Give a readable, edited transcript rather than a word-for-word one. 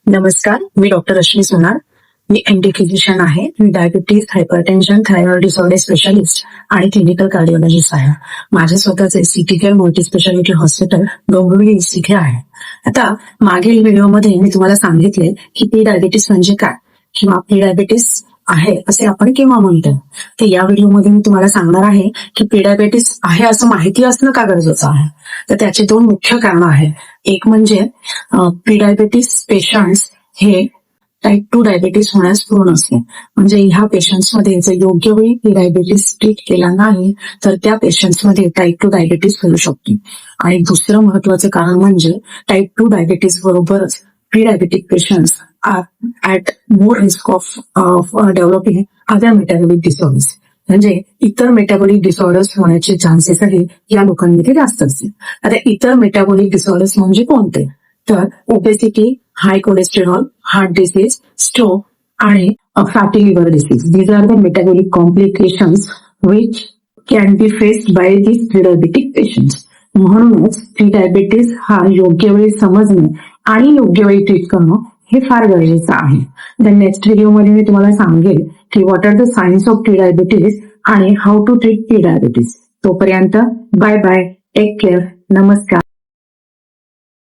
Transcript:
नमस्कार, मी डॉक्टर रश्मी सोनार. मी एमडी फिजिशियन आहे. मी diabetes, hypertension, thyroid disorder specialist आणि क्लिनिकल कार्डिओलॉजिस्ट आहे. माझे स्वतःचे city care multi speciality hospital Dombivli इथे आहे. आता मागील व्हिडिओमध्ये मी तुम्हाला सांगितले की प्री डायबिटीस म्हणजे काय किंवा प्री डायबिटीस आहे असे आपण केव्हा म्हणतो. तर या व्हिडिओमध्ये मी तुम्हाला सांगणार आहे की प्री डायबिटीस आहे असं माहिती असणं का गरजेचं आहे. तर त्याचे दोन मुख्य कारणं आहेत. एक म्हणजे प्री डायबिटीस पेशंट्स हे टाईप 2 डायबिटीस होण्यास पूर्ण असते. म्हणजे ह्या पेशंट्समध्ये जर योग्य वेळी प्री डायबिटीस ट्रीट केला नाही तर त्या पेशंट्समध्ये टाईप 2 डायबिटीस होऊ शकते. आणि दुसरं महत्वाचं कारण म्हणजे टाईप 2 डायबिटीस बरोबरच pre diabetic patients are at more risk of developing other metabolic disorders. म्हणजे इतर मेटाबॉलिक डिसऑर्डर्स होण्याचे चान्सेसही या लोकांमध्ये जास्त असते. आता इतर मेटाबॉलिक डिसऑर्डर्स म्हणजे कोणते, तर obesity, high cholesterol, heart disease, stroke आणि fatty liver disease. These are the metabolic complications which can be faced by this pre diabetic patients. म्हणूनच प्री डायबिटीस हा योग्य वेळी समजणे आणि योग्य वेळी ट्रीट करणं हे फार गरजेचं आहे. द नेक्स्ट व्हिडिओमध्ये मी तुम्हाला सांगेल की what are the science of pre diabetes आणि how to treat pre diabetes. तोपर्यंत बाय बाय, टेक केअर, नमस्कार.